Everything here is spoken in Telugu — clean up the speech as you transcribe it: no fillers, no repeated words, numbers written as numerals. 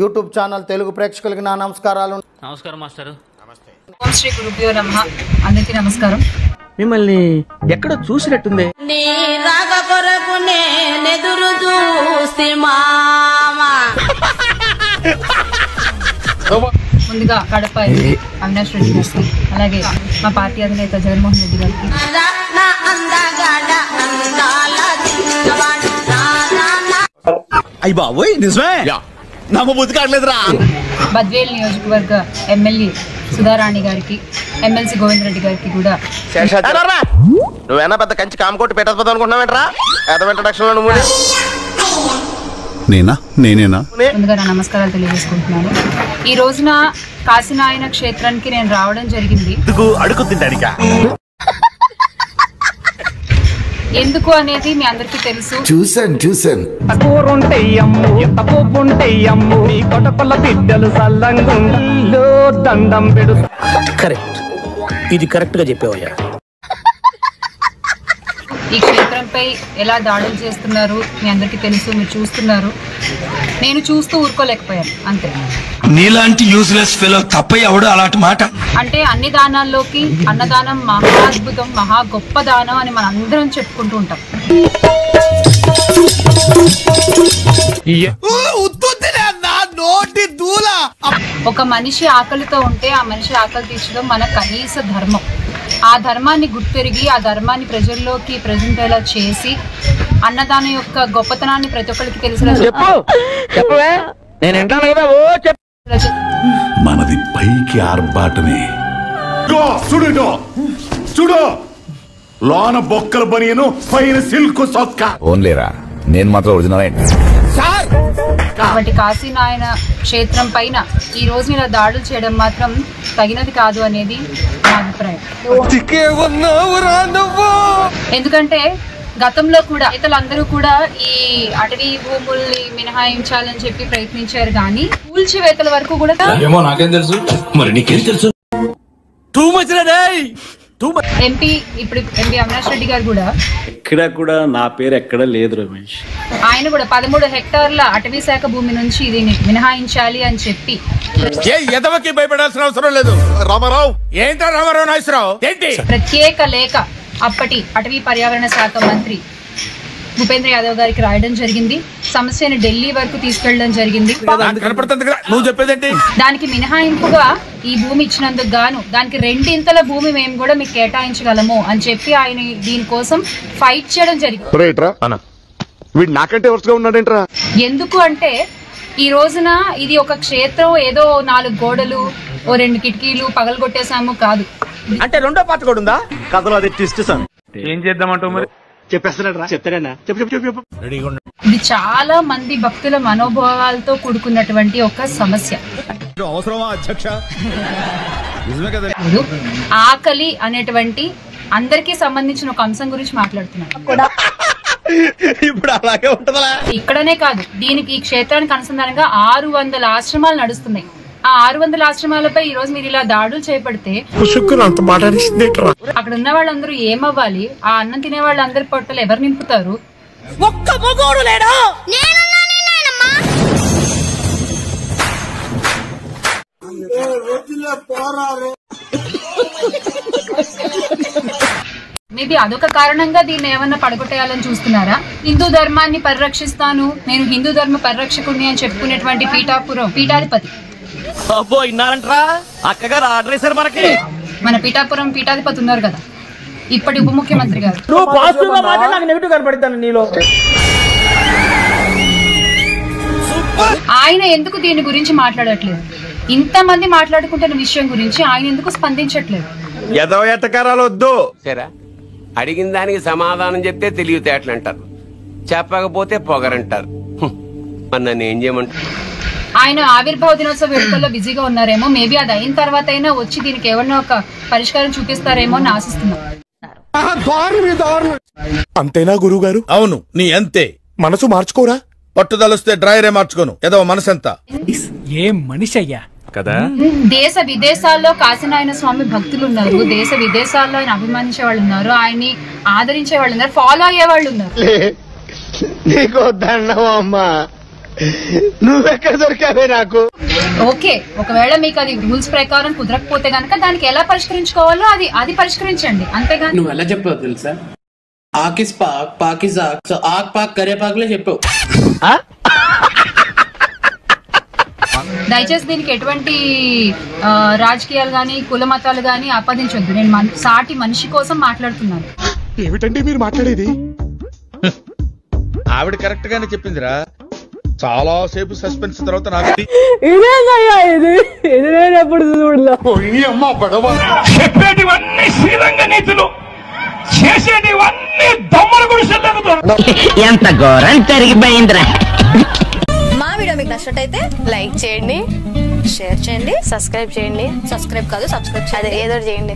యూట్యూబ్ ఛానల్ తెలుగు ప్రేక్షకులకు నా నమస్కారాలు. నమస్కారం మాస్టర్. నమస్తే. ఓం శ్రీ గురుభ్యో నమః. అందరికీ నమస్కారం. మిమ్మల్ని ఎక్కడ చూసినట్టుంది. నీ రాగ కొరకు నేనెదురు చూసి మామా. ముందుగా కడప అవినాష్ రెడ్డి గారికి, అలాగే మా పార్టీ అధినేత జగన్మోహన్ రెడ్డి గారికి, అయ్య బాబోయ్ నిజమే నమ్మబుద్ధి కావట్లేదురా. బద్వేల్ నియోజకవర్గ ఎమ్మెల్యే సుధారాణి గారికి, ఎమ్మెల్సీ గోవింద్ రెడ్డి గారికి కూడా నువ్వేనా పెద్ద కంచి కామకోటి పెట్టకపోతావు అనుకుంటున్నావేంట్రా? ఇంట్రడక్షన్ నేనేనా ముందుగా నా నమస్కారాలు తెలియజేసుకుంటున్నాను. ఈ రోజున కాశీనాయన క్షేత్రానికి నేను రావడం జరిగింది. అడుగు తింటానికా? ఎందుకు అనేది మీ అందరికీ తెలుసు. చూసాను కరెక్ట్, ఇది కరెక్ట్ గా చెప్పేవయ్యా. ఈ క్షేత్రంపై ఎలా దాడులు చేస్తున్నారు మీ అందరికీ తెలుసు, మీరు చూస్తున్నారు. నేను చూస్తూ ఊరుకోలేకపోయాను అంతే. నీలాంటి యూజ్లెస్ ఫెలో తప్ప ఎవడు అలాంటి మాట అంటే అన్ని దానాల్లోకి అన్నదానం మహా అద్భుతం, మహా గొప్ప దానం అని మనం అందరం చెప్పుకుంటూ ఉంటాం. ఒక మనిషి ఆకలితో ఉంటే ఆ మనిషి ఆకలి తీర్చడం మన కనీస ధర్మం. ఆ ధర్మాన్ని గుర్తెరిగి ఆ ధర్మాన్ని ప్రజల్లోకి ప్రెజెంట్ అయ్యేలా చేసి అన్నదానం యొక్క గొప్పతనాన్ని ప్రతి ఒక్కరికి తెలిసేలా మనది పైకి ఆర్బాటమే. చూడు లోన బొక్కల బనియను పైన సిల్క్ సొక్క. ఓన్లేరా నేను మాత్రం ఒరిజినల్. కాబట్టి కాశీనాయన క్షేత్రం పైన ఈ రోజు ఇలా దాడులు చేయడం మాత్రం తగినది కాదు అనేది నా అభిప్రాయం. ఎందుకంటే గతంలో కూడా రైతులందరూ కూడా ఈ అటవీ భూముల్ని మినహాయించాలని చెప్పి ప్రయత్నించారు, కానీ కూల్చివేతల వరకు కూడా నాకేం తెలుసు, మరి నీకేం తెలుసు. ఎంపీ అవినాష్ రెడ్డి గారు కూడా ఎక్కడ కూడా నా పేరు ఎక్కడ లేదు రమేష్. ఆయన కూడా 13 హెక్టార్ల అటవీ శాఖ భూమి నుంచి దీన్ని మినహాయించాలి అని చెప్పి భయపడాల్సిన అవసరం లేదు. రామారావు ఏంటో రామారావు నాగేశ్వరరావు ఏంటి ప్రత్యేక లేఖ అప్పటి అటవీ పర్యావరణ శాఖ మంత్రి భూపేంద్ర యాదవ్ గారికి రాయడం జరిగింది. సమస్యను ఢిల్లీ వరకు తీసుకెళ్లడం జరిగింది. నువ్వు చెప్పేదేంటి? దానికి మినహాయింపుగా ఈ భూమి ఇచ్చినందుకు గాను దానికి 2 భూమి మేము కూడా మీకు కేటాయించగలము అని చెప్పి ఆయన దీనికోసం ఫైట్ చేయడం జరిగింది. నాకంటే వరుసగా ఉన్నాడేంట్రా? ఎందుకు అంటే ఈ రోజున ఇది ఒక క్షేత్రం, ఏదో 4 గోడలు, 2 కిటికీలు పగలగొట్టేసాము కాదు. అంటే రెండో పాట కూడా ఉందా కథలో? అది ట్విస్ట్ సార్. ఏం చేద్దామంటావు మరి? చెప్పేస్తాడా? చెప్తాడేనా? చెప్పు. ఇది చాలా మంది భక్తుల మనోభావాలతో కూడుకున్నటువంటి ఒక సమస్య. ఆకలి అనేటువంటి అందరికీ సంబంధించిన ఒక అంశం గురించి మాట్లాడుతున్నాను. ఇప్పుడు అలాగే ఉంటుందా? ఇక్కడనే కాదు, దీనికి ఈ క్షేత్రానికి అనుసంధానంగా 600 ఆశ్రమాలు నడుస్తున్నాయి. ఆ 600 ఆశ్రమాలపై ఈ రోజు మీరు ఇలా దాడులు చేపడితే అక్కడ ఉన్న వాళ్ళందరూ ఏమవ్వాలి? ఆ అన్నం తినే వాళ్ళందరి పొట్టలు ఎవరు నింపుతారు? ఒక్క మగోడు లేడా? మేబీ అదొక కారణంగా దీన్ని ఏమన్నా పడగొట్టేయాలని చూస్తున్నారా? హిందూ ధర్మాన్ని పరిరక్షిస్తాను, నేను హిందూ ధర్మ పరిరక్షకుడిని అని చెప్పుకునేటువంటి పీఠాధిపతి అబ్బో ఇన్నారంట్రా అక్కగారు ఆర్డర్ వేశారు మనకి. మన పీఠాధిపతి ఉన్నారు కదా, ఇప్పటి ఉప ముఖ్యమంత్రి గారు. నెగిటివ్ కనపడతాను నీలో. ఆయన ఎందుకు దీని గురించి మాట్లాడట్లేదు? ఇంతమంది మాట్లాడుకుంటున్న విషయం గురించి ఆయన ఎందుకు స్పందించట్లేదు? ఎదవ ఎట్టకారాలు వద్దు. సరే, అడిగిన దానికి సమాధానం చెప్తే తెలివితేటలు అంటారు, చెప్పకపోతే పొగరంటారు. నన్ను ఏం చేయమంటారు? ఆయన ఆవిర్భావ దినోత్సవ వేడుకల్లో బిజీగా ఉన్నారేమో. మేబీ అది అయిన తర్వాత అయినా వచ్చి దీనికి ఏమన్నా ఒక పరిష్కారం చూపిస్తారేమో అని ఆశిస్తున్నాం. అంతేనా గురువు గారు? అవును, నీ అంతే. మనసు మార్చుకోరా? పట్టుదలొస్తే డ్రాయరే మార్చుకోను. ఏదో మనసు ఎంత ఏం మనిషి అయ్యా కదా. దేశ విదేశాల్లో కాశీనాయన స్వామి భక్తులు ఉన్నారు, దేశ విదేశాల్లో ఆయన అభిమానించే వాళ్ళు ఉన్నారు, ఆయన్ని ఆదరించే వాళ్ళు ఉన్నారు, ఫాలో అయ్యే వాళ్ళు ఉన్నారు. నీకు దండం అమ్మా. నువ్వెక్కడ దొరికావే నాకు? ఓకే, ఒకవేళ మీకు అది రూల్స్ ప్రకారం కుదరకపోతే గనక దానికి ఎలా పరిష్కరించుకోవాలో అది పరిష్కరించండి, అంతేగాని నువ్వు ఎలా చెప్పావు తెలుసా? ఆకిస్ పాక్ పాకిస్ ఆక్, సో ఆక్ పాక్ కరేపాకులే చెప్పావు. దయచేసి దీనికి ఎటువంటి రాజకీయాలు గాని కుల మతాలు గాని ఆపాదించొద్దు. నేను సాటి మనిషి కోసం మాట్లాడుతున్నాను. ఏమిటండి మీరు మాట్లాడేది? ఆవిడ కరెక్ట్ గానే చెప్పిందిరా. చాలా సేపు సస్పెన్స్ తర్వాత నాకు చెప్పేటివన్నీ శ్రీరంగ నీతులు, చేసేటివన్నీ దొమ్మల గుడిసెలు. ఎంత ఘోరం జరిగిపోయిందిరా. మా వీడియో మీకు నచ్చినట్టయితే లైక్ చేయండి, షేర్ చేయండి, సబ్స్క్రైబ్ చేయండి. సబ్స్క్రైబ్ కాదు, సబ్స్క్రైబ్ అదే ఏదో చేయండి.